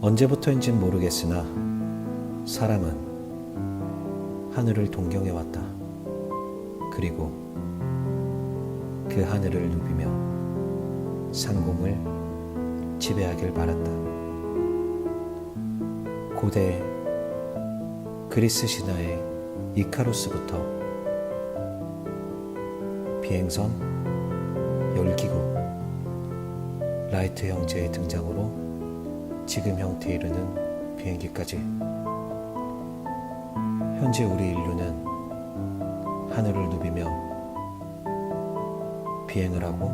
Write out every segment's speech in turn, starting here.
언제부터인진 모르겠으나 사람은 하늘을 동경해왔다. 그리고 그 하늘을 누비며 상공을 지배하길 바랐다. 고대 그리스 신화의 이카루스부터 비행선, 열기구, 라이트 형제의 등장으로 지금 형태에 이르는 비행기까지 현재 우리 인류는 하늘을 누비며 비행을 하고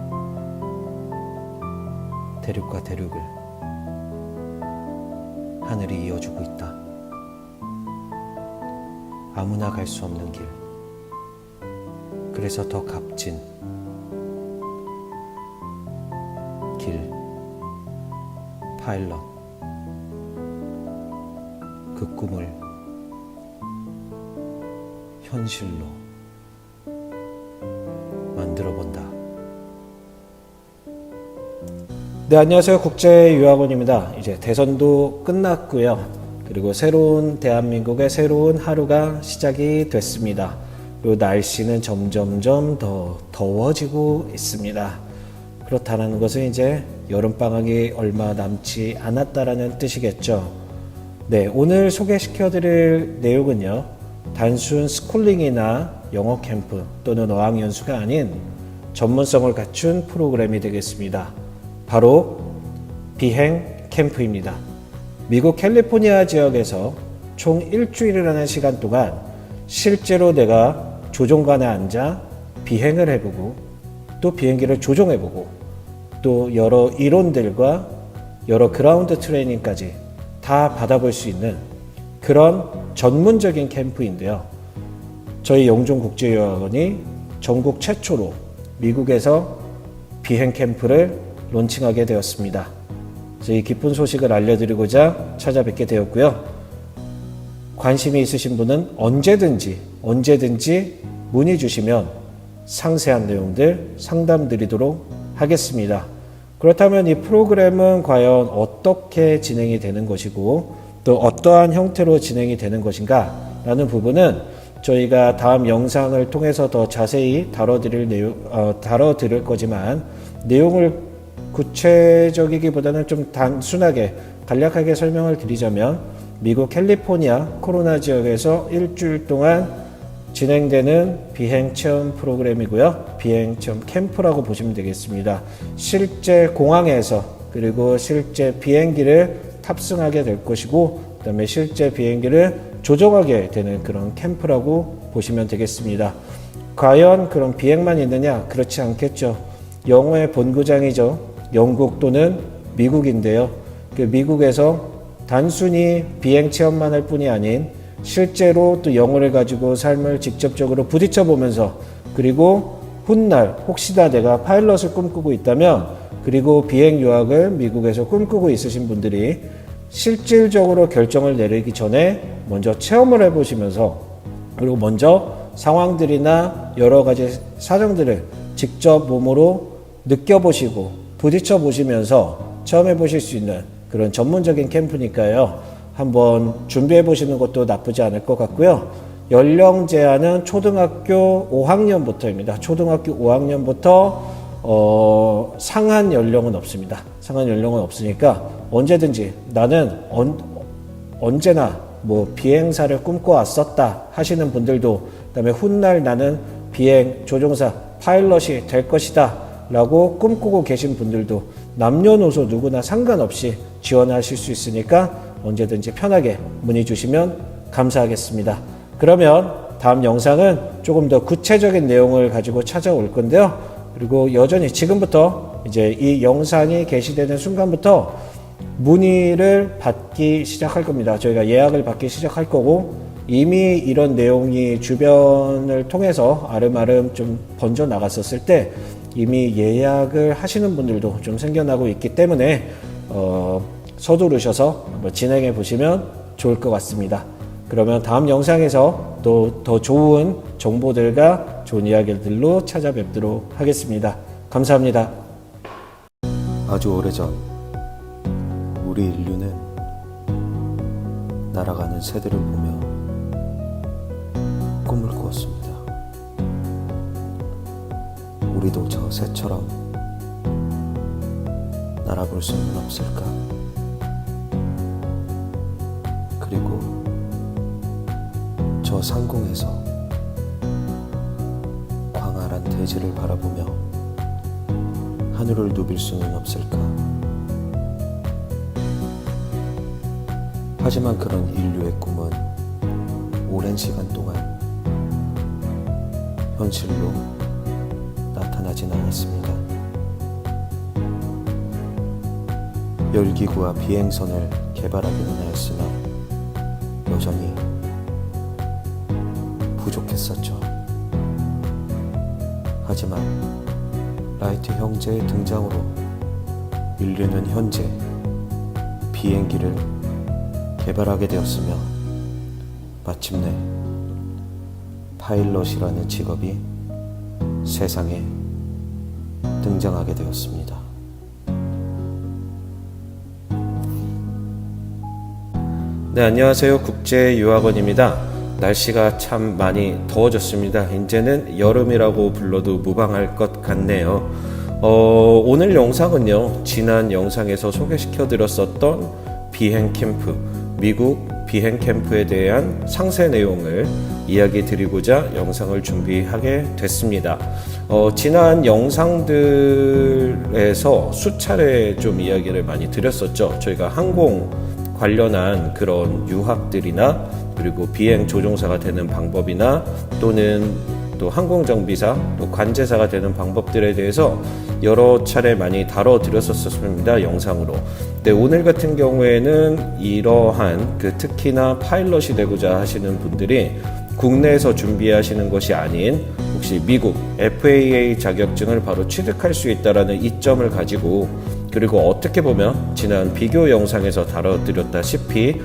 대륙과 대륙을 하늘이 이어주고 있다. 아무나 갈 수 없는 길, 그래서 더 값진 길, 파일럿, 그 꿈을 현실로 만들어 본다. 네, 안녕하세요. 국제유학원입니다. 이제 대선도 끝났고요. 그리고 새로운 대한민국의 새로운 하루가 시작이 됐습니다. 그리고 날씨는 점점점 더 더워지고 있습니다. 그렇다는 것은 이제 여름방학이 얼마 남지 않았다라는 뜻이겠죠. 네, 오늘 소개시켜드릴 내용은요, 단순 스쿨링이나 영어 캠프 또는 어학연수가 아닌 전문성을 갖춘 프로그램이 되겠습니다. 바로 비행 캠프입니다. 미국 캘리포니아 지역에서 총 일주일이라는 시간 동안 실제로 내가 조종관에 앉아 비행을 해보고 또 비행기를 조종해보고 또 여러 이론들과 여러 그라운드 트레이닝까지 다 받아볼 수 있는 그런 전문적인 캠프인데요. 저희 영종국제유학원이 전국 최초로 미국에서 비행 캠프를 론칭하게 되었습니다. 그래서 이 기쁜 소식을 알려드리고자 찾아뵙게 되었고요. 관심이 있으신 분은 언제든지 문의 주시면 상세한 내용들 상담드리도록 하겠습니다. 그렇다면 이 프로그램은 과연 어떻게 진행이 되는 것이고 또 어떠한 형태로 진행이 되는 것인가 라는 부분은 저희가 다음 영상을 통해서 더 자세히 다뤄드릴 거지만 내용을 구체적이기보다는 좀 단순하게 간략하게 설명을 드리자면 미국 캘리포니아 코로나 지역에서 일주일 동안 진행되는 비행 체험 프로그램이고요. 비행 체험 캠프라고 보시면 되겠습니다. 실제 공항에서 그리고 실제 비행기를 탑승하게 될 것이고 그 다음에 실제 비행기를 조종하게 되는 그런 캠프라고 보시면 되겠습니다. 과연 그런 비행만 있느냐? 그렇지 않겠죠. 영어의 본고장이죠. 영국 또는 미국인데요. 그 미국에서 단순히 비행 체험만 할 뿐이 아닌 실제로 또 영어를 가지고 삶을 직접적으로 부딪혀 보면서 그리고 훗날 혹시나 내가 파일럿을 꿈꾸고 있다면 그리고 비행 유학을 미국에서 꿈꾸고 있으신 분들이 실질적으로 결정을 내리기 전에 먼저 체험을 해보시면서 그리고 먼저 상황들이나 여러 가지 사정들을 직접 몸으로 느껴보시고 부딪혀 보시면서 체험해 보실 수 있는 그런 전문적인 캠프니까요. 한번 상주해 보시는 것도 나쁘지 않을 것 같고요. 연령 제한은 초등학교 5학년부터입니다. 초등학교 5학년부터 상한 연령은 없습니다. 상한 연령은 없으니까 언제든지 나는 언제나 뭐 비행사를 꿈꿔왔었다 하시는 분들도 그다음에 훗날 나는 비행 조종사 파일럿이 될 것이다 라고 꿈꾸고 계신 분들도 남녀노소 누구나 상관없이 지원하실 수 있으니까 언제든지 편하게 문의 주시면 감사하겠습니다. 그러면 다음 영상은 조금 더 구체적인 내용을 가지고 찾아올 건데요. 그리고 여전히 지금부터 이제 이 영상이 게시되는 순간부터 문의를 받기 시작할 겁니다. 저희가 예약을 받기 시작할 거고 이미 이런 내용이 주변을 통해서 아름아름 좀 번져 나갔었을 때 이미 예약을 하시는 분들도 좀 생겨나고 있기 때문에 서두르셔서 한번 진행해 보시면 좋을 것 같습니다. 그러면 다음 영상에서 또 더 좋은 정보들과 좋은 이야기들로 찾아뵙도록 하겠습니다. 감사합니다. 아주 오래전 우리 인류는 날아가는 새들을 보며 꿈을 꾸었습니다. 우리도 저 새처럼 날아볼 수는 없을까? 그리고 저 상공에서 광활한 대지를 바라보며 하늘을 누빌 수는 없을까? 하지만 그런 인류의 꿈은 오랜 시간 동안 현실로 나타나진 않았습니다. 열기구와 비행선을 개발하기는 하였으나 여전히 부족했었죠. 하지만 라이트 형제의 등장으로 인류는 현재 비행기를 개발하게 되었으며 마침내 파일럿이라는 직업이 세상에 등장하게 되었습니다. 네, 안녕하세요. 국제유학원입니다. 날씨가 참 많이 더워졌습니다. 이제는 여름이라고 불러도 무방할 것 같네요. 오늘 영상은요, 지난 영상에서 소개시켜 드렸었던 비행 캠프, 미국 비행 캠프에 대한 상세 내용을 이야기 드리고자 영상을 준비하게 됐습니다. 지난 영상들에서 수차례 좀 이야기를 많이 드렸었죠. 저희가 항공 관련한 그런 유학들이나 그리고 비행 조종사가 되는 방법이나 또는 또 항공정비사, 또 관제사가 되는 방법들에 대해서 여러 차례 많이 다뤄드렸었습니다. 영상으로. 네, 오늘 같은 경우에는 이러한 특히나 파일럿이 되고자 하시는 분들이 국내에서 준비하시는 것이 아닌 혹시 미국 FAA 자격증을 바로 취득할 수 있다는 이점을 가지고, 그리고 어떻게 보면 지난 비교 영상에서 다뤄드렸다시피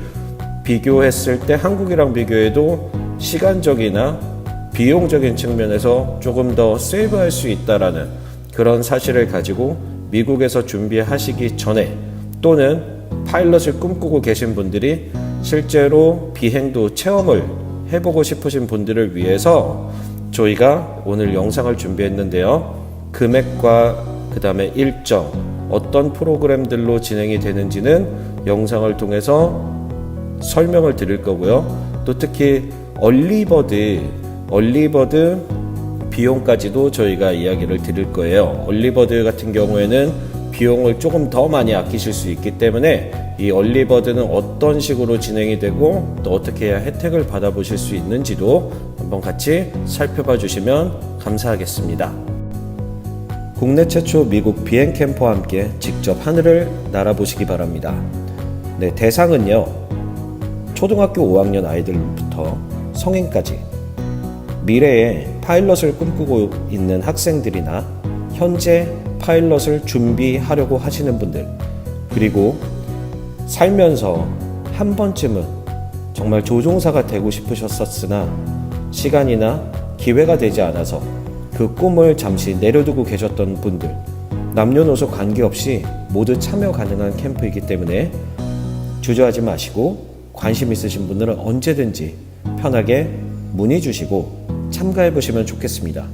비교했을 때 한국이랑 비교해도 시간적이나 비용적인 측면에서 조금 더 세이브할 수 있다라는 그런 사실을 가지고 미국에서 준비하시기 전에 또는 파일럿을 꿈꾸고 계신 분들이 실제로 비행도 체험을 해보고 싶으신 분들을 위해서 저희가 오늘 영상을 준비했는데요. 금액과 그 다음에 일정, 어떤 프로그램들로 진행이 되는지는 영상을 통해서 설명을 드릴 거고요. 또 특히 얼리버드 비용까지도 저희가 이야기를 드릴 거예요. 얼리버드 같은 경우에는 비용을 조금 더 많이 아끼실 수 있기 때문에 이 얼리버드는 어떤 식으로 진행이 되고 또 어떻게 해야 혜택을 받아보실 수 있는지도 한번 같이 살펴봐 주시면 감사하겠습니다. 국내 최초 미국 비행 캠퍼와 함께 직접 하늘을 날아보시기 바랍니다. 네, 대상은요, 초등학교 5학년 아이들부터 성인까지 미래에 파일럿을 꿈꾸고 있는 학생들이나 현재 파일럿을 준비하려고 하시는 분들, 그리고 살면서 한 번쯤은 정말 조종사가 되고 싶으셨었으나 시간이나 기회가 되지 않아서 그 꿈을 잠시 내려두고 계셨던 분들, 남녀노소 관계없이 모두 참여 가능한 캠프이기 때문에 주저하지 마시고 관심 있으신 분들은 언제든지 편하게 문의 주시고 참가해 보시면 좋겠습니다.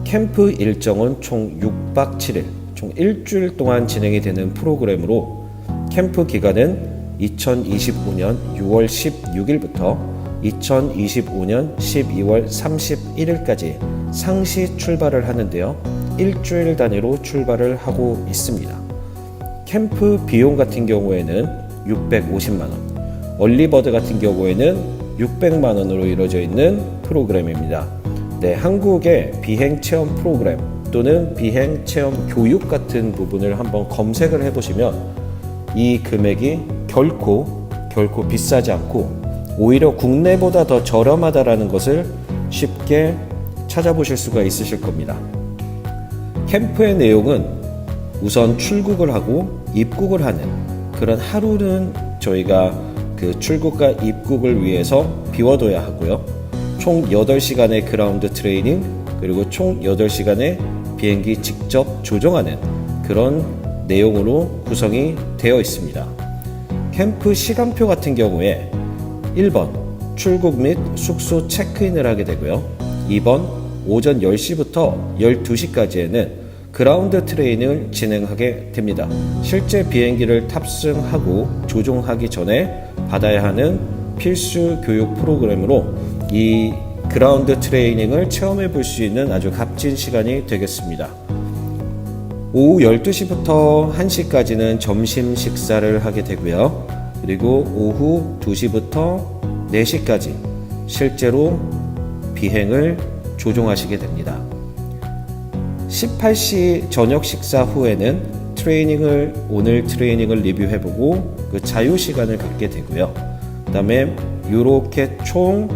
캠프 일정은 총 6박 7일, 총 일주일 동안 진행이 되는 프로그램으로 캠프 기간은 2025년 6월 16일부터 2025년 12월 31일까지 상시 출발을 하는데요. 일주일 단위로 출발을 하고 있습니다. 캠프 비용 같은 경우에는 650만 원, 얼리버드 같은 경우에는 600만 원으로 이루어져 있는 프로그램입니다. 네, 한국의 비행 체험 프로그램 또는 비행 체험 교육 같은 부분을 한번 검색을 해보시면 이 금액이 결코 비싸지 않고 오히려 국내보다 더 저렴하다라는 것을 쉽게 찾아보실 수가 있으실 겁니다. 캠프의 내용은 우선 출국을 하고 입국을 하는 그런 하루는 저희가 그 출국과 입국을 위해서 비워둬야 하고요. 총 8시간의 그라운드 트레이닝, 그리고 총 8시간의 비행기 직접 조종하는 그런 내용으로 구성이 되어 있습니다. 캠프 시간표 같은 경우에 1번 출국 및 숙소 체크인을 하게 되고요. 2번 오전 10시부터 12시까지에는 그라운드 트레이닝을 진행하게 됩니다. 실제 비행기를 탑승하고 조종하기 전에 받아야 하는 필수 교육 프로그램으로 이 그라운드 트레이닝을 체험해 볼 수 있는 아주 값진 시간이 되겠습니다. 오후 12시부터 1시까지는 점심 식사를 하게 되고요. 그리고 오후 2시부터 4시까지 실제로 비행을 조종하시게 됩니다. 18시 저녁 식사 후에는 오늘 트레이닝을 리뷰해보고 그 자유 시간을 갖게 되고요. 그 다음에 이렇게 총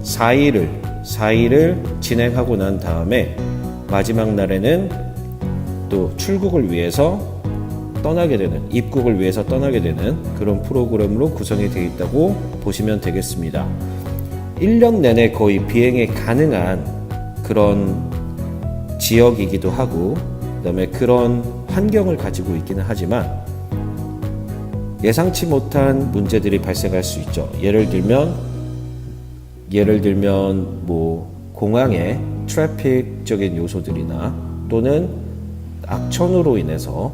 4일을 진행하고 난 다음에 마지막 날에는 또 출국을 위해서 입국을 위해서 떠나게 되는 그런 프로그램으로 구성이 되어 있다고 보시면 되겠습니다. 1년 내내 거의 비행이 가능한 그런 지역이기도 하고, 그 다음에 그런 환경을 가지고 있기는 하지만 예상치 못한 문제들이 발생할 수 있죠. 예를 들면 뭐 공항의 트래픽적인 요소들이나 또는 악천후로 인해서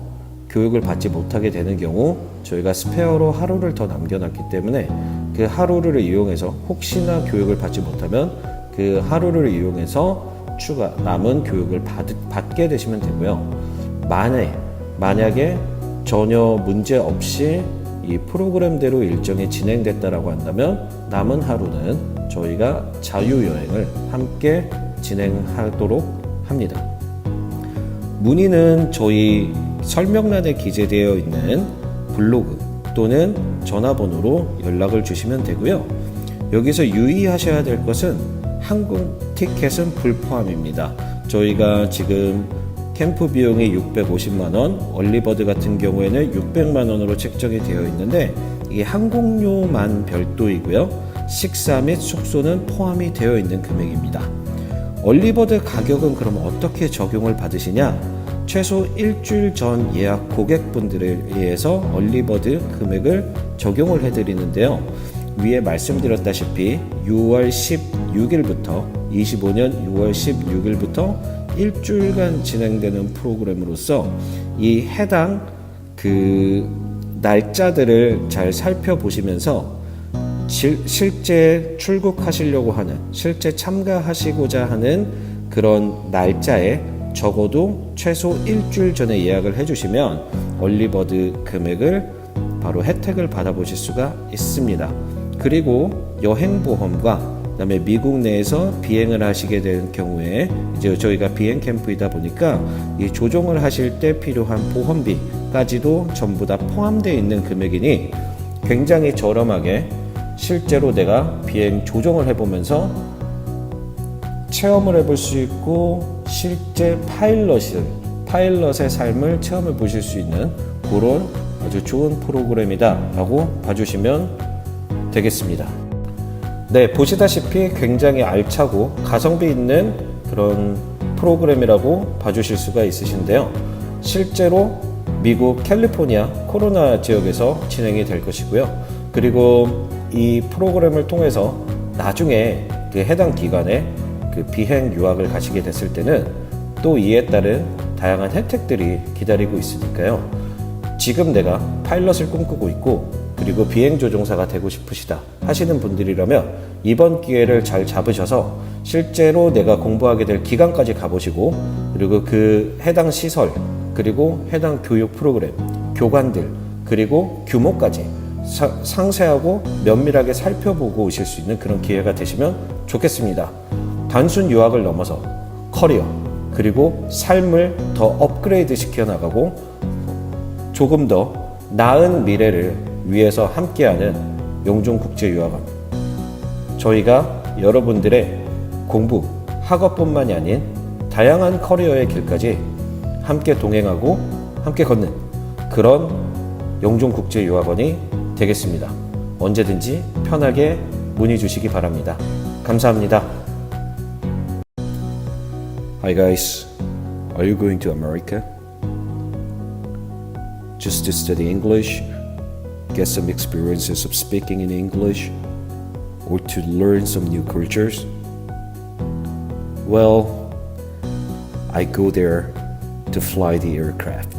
교육을 받지 못하게 되는 경우 저희가 스페어로 하루를 더 남겨놨기 때문에 그 하루를 이용해서 혹시나 교육을 받지 못하면 그 하루를 이용해서 추가 남은 교육을 받게 되시면 되고요. 만약에 전혀 문제 없이 이 프로그램대로 일정이 진행됐다라고 한다면 남은 하루는 저희가 자유여행을 함께 진행하도록 합니다. 문의는 저희 설명란에 기재되어 있는 블로그 또는 전화번호로 연락을 주시면 되고요. 여기서 유의하셔야 될 것은 항공 티켓은 불포함입니다. 저희가 지금 캠프 비용이 650만원, 얼리버드 같은 경우에는 600만원으로 책정이 되어 있는데 이게 항공료만 별도이고요. 식사 및 숙소는 포함이 되어 있는 금액입니다. 얼리버드 가격은 그럼 어떻게 적용을 받으시냐? 최소 일주일 전 예약 고객분들에 의해서 얼리버드 금액을 적용을 해드리는데요. 위에 말씀드렸다시피 6월 16일부터 25년 6월 16일부터 일주일간 진행되는 프로그램으로서 이 해당 그 날짜들을 잘 살펴보시면서 실제 출국하시려고 하는, 실제 참가하시고자 하는 그런 날짜에 적어도 최소 일주일 전에 예약을 해주시면 얼리버드 금액을 바로 혜택을 받아보실 수가 있습니다. 그리고 여행보험과 그다음에 미국 내에서 비행을 하시게 될 경우에 이제 저희가 비행 캠프이다 보니까 이 조종을 하실 때 필요한 보험비까지도 전부 다 포함되어 있는 금액이니 굉장히 저렴하게 실제로 내가 비행 조종을 해보면서 체험을 해볼 수 있고 실제 파일럿의 삶을 체험해 보실 수 있는 그런 아주 좋은 프로그램이다 라고 봐주시면 되겠습니다. 네, 보시다시피 굉장히 알차고 가성비 있는 그런 프로그램이라고 봐주실 수가 있으신데요. 실제로 미국 캘리포니아 코로나 지역에서 진행이 될 것이고요. 그리고 이 프로그램을 통해서 나중에 그 해당 기간에 그 비행 유학을 가시게 됐을 때는 또 이에 따른 다양한 혜택들이 기다리고 있으니까요. 지금 내가 파일럿을 꿈꾸고 있고 그리고 비행조종사가 되고 싶으시다 하시는 분들이라면 이번 기회를 잘 잡으셔서 실제로 내가 공부하게 될 기간까지 가보시고 그리고 그 해당 시설 그리고 해당 교육 프로그램, 교관들 그리고 규모까지 상세하고 면밀하게 살펴보고 오실 수 있는 그런 기회가 되시면 좋겠습니다. 단순 유학을 넘어서 커리어 그리고 삶을 더 업그레이드 시켜 나가고 조금 더 나은 미래를 위해서 함께하는 용종국제유학원, 저희가 여러분들의 공부, 학업뿐만이 아닌 다양한 커리어의 길까지 함께 동행하고 함께 걷는 그런 용종국제유학원이 되겠습니다. 언제든지 편하게 문의 주시기 바랍니다. 감사합니다. Hi guys, are you going to America? Just to study English, get some experiences of speaking in English, or to learn some new cultures? Well, I go there to fly the aircraft.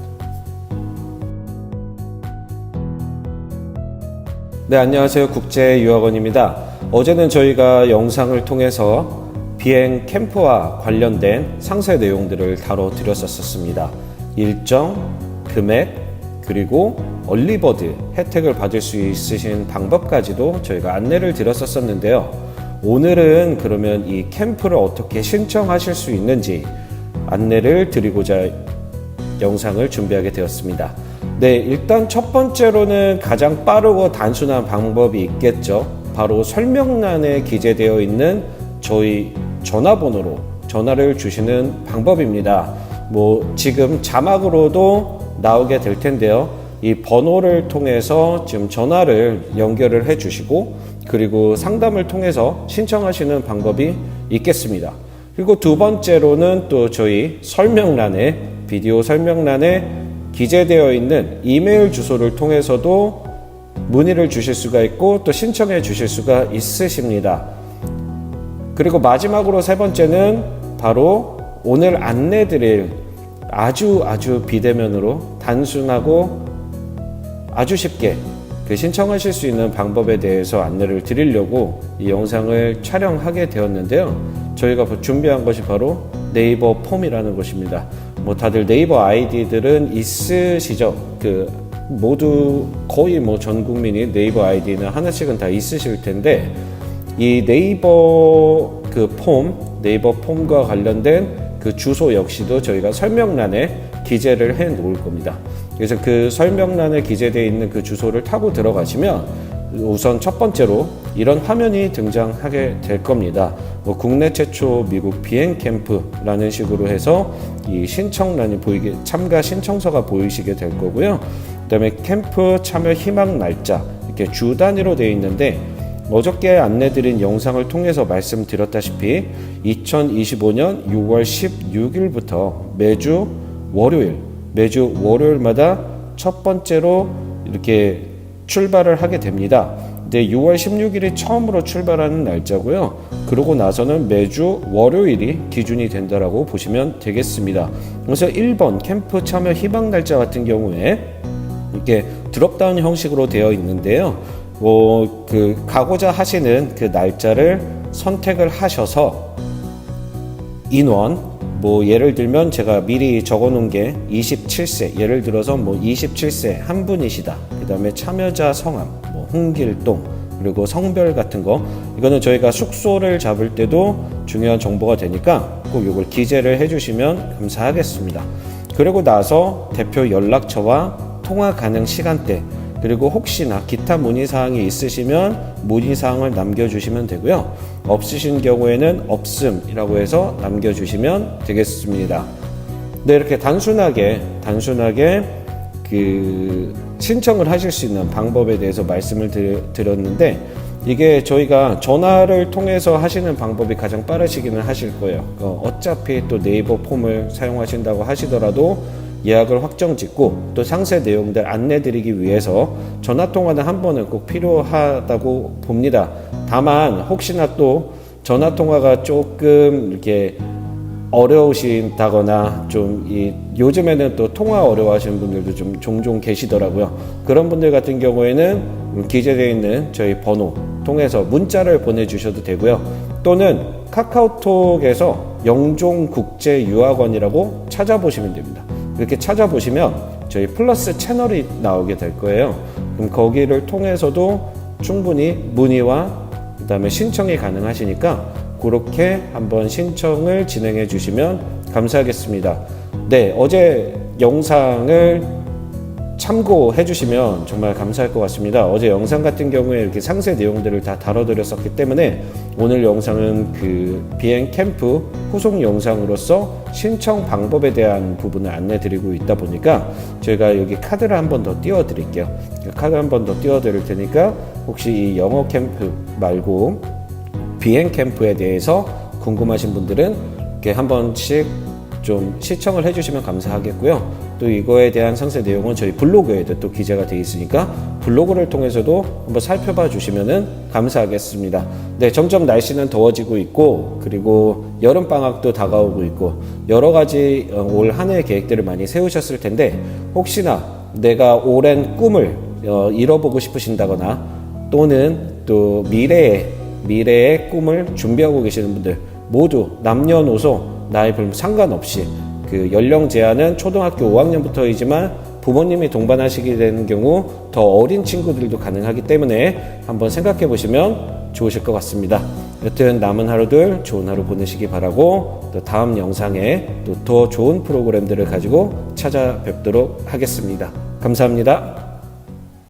네, 안녕하세요. 국제유학원입니다. 어제는 저희가 영상을 통해서 비행 캠프와 관련된 상세 내용들을 다뤄드렸었습니다. 일정, 금액, 그리고 얼리버드 혜택을 받을 수 있으신 방법까지도 저희가 안내를 드렸었는데요. 오늘은 그러면 이 캠프를 어떻게 신청하실 수 있는지 안내를 드리고자 영상을 준비하게 되었습니다. 네, 일단 첫 번째로는 가장 빠르고 단순한 방법이 있겠죠. 바로 설명란에 기재되어 있는 저희 전화번호로 전화를 주시는 방법입니다. 지금 자막으로도 나오게 될 텐데요. 이 번호를 통해서 지금 전화를 연결을 해 주시고, 그리고 상담을 통해서 신청하시는 방법이 있겠습니다. 그리고 두 번째로는 또 저희 비디오 설명란에 기재되어 있는 이메일 주소를 통해서도 문의를 주실 수가 있고 또 신청해 주실 수가 있으십니다. 그리고 마지막으로 세 번째는 바로 오늘 안내드릴 아주 비대면으로 단순하고 아주 쉽게 신청하실 수 있는 방법에 대해서 안내를 드리려고 이 영상을 촬영하게 되었는데요. 저희가 준비한 것이 바로 네이버 폼이라는 것입니다. 다들 네이버 아이디들은 있으시죠? 모두 거의 전 국민이 네이버 아이디는 하나씩은 다 있으실 텐데, 이 네이버 네이버 폼과 관련된 주소 역시도 저희가 설명란에 기재를 해 놓을 겁니다. 그래서 그 설명란에 기재되어 있는 그 주소를 타고 들어가시면 우선 첫 번째로 이런 화면이 등장하게 될 겁니다. 국내 최초 미국 비행 캠프라는 식으로 해서 이 신청란이 참가 신청서가 보이시게 될 거고요. 그다음에 캠프 참여 희망 날짜 이렇게 주 단위로 되어 있는데, 어저께 안내드린 영상을 통해서 말씀드렸다시피 2025년 6월 16일부터 매주 월요일마다 첫 번째로 이렇게 출발을 하게 됩니다. 근데 6월 16일이 처음으로 출발하는 날짜고요. 그러고 나서는 매주 월요일이 기준이 된다라고 보시면 되겠습니다. 그래서 1번 캠프 참여 희망 날짜 같은 경우에 이렇게 드롭다운 형식으로 되어 있는데요. 가고자 하시는 그 날짜를 선택을 하셔서 인원, 예를 들면 제가 미리 적어 놓은 게 27세, 예를 들어서 27세 한 분이시다. 그 다음에 참여자 성함, 홍길동, 그리고 성별 같은 거, 이거는 저희가 숙소를 잡을 때도 중요한 정보가 되니까 꼭 이걸 기재를 해주시면 감사하겠습니다. 그리고 나서 대표 연락처와 통화 가능 시간대, 그리고 혹시나 기타 문의사항이 있으시면 문의사항을 남겨주시면 되고요. 없으신 경우에는 없음이라고 해서 남겨주시면 되겠습니다. 네, 이렇게 단순하게 신청을 하실 수 있는 방법에 대해서 말씀을 드렸는데, 이게 저희가 전화를 통해서 하시는 방법이 가장 빠르시기는 하실 거예요. 어차피 또 네이버 폼을 사용하신다고 하시더라도 예약을 확정 짓고 또 상세 내용들 안내드리기 위해서 전화통화는 한 번은 꼭 필요하다고 봅니다. 다만 혹시나 또 전화통화가 조금 이렇게 어려우신다거나 요즘에는 또 통화 어려워하시는 분들도 좀 종종 계시더라고요. 그런 분들 같은 경우에는 기재되어 있는 저희 번호 통해서 문자를 보내주셔도 되고요. 또는 카카오톡에서 영종국제유학원이라고 찾아보시면 됩니다. 이렇게 찾아보시면 저희 플러스 채널이 나오게 될 거예요. 그럼 거기를 통해서도 충분히 문의와 그다음에 신청이 가능하시니까 그렇게 한번 신청을 진행해 주시면 감사하겠습니다. 네, 어제 영상을 참고해 주시면 정말 감사할 것 같습니다. 어제 영상 같은 경우에 이렇게 상세 내용들을 다 다뤄드렸었기 때문에 오늘 영상은 비행 캠프 후속 영상으로서 신청 방법에 대한 부분을 안내 드리고 있다 보니까 저희가 여기 카드를 한 번 더 띄워 드릴게요. 카드 한 번 더 띄워 드릴 테니까 혹시 이 영어 캠프 말고 비행 캠프에 대해서 궁금하신 분들은 이렇게 한 번씩 좀 시청을 해주시면 감사하겠고요. 또 이거에 대한 상세 내용은 저희 블로그에도 또 기재가 되어 있으니까 블로그를 통해서도 한번 살펴봐 주시면 감사하겠습니다. 네, 점점 날씨는 더워지고 있고 그리고 여름방학도 다가오고 있고 여러 가지 올 한 해 계획들을 많이 세우셨을 텐데 혹시나 내가 오랜 꿈을 이뤄보고 싶으신다거나 또는 또 미래의 꿈을 준비하고 계시는 분들 모두 남녀노소 나이 상관없이 그 연령 제한은 초등학교 5학년부터이지만 부모님이 동반하시게 되는 경우 더 어린 친구들도 가능하기 때문에 한번 생각해 보시면 좋으실 것 같습니다. 여튼 남은 하루들 좋은 하루 보내시기 바라고 또 다음 영상에 또 더 좋은 프로그램들을 가지고 찾아뵙도록 하겠습니다. 감사합니다.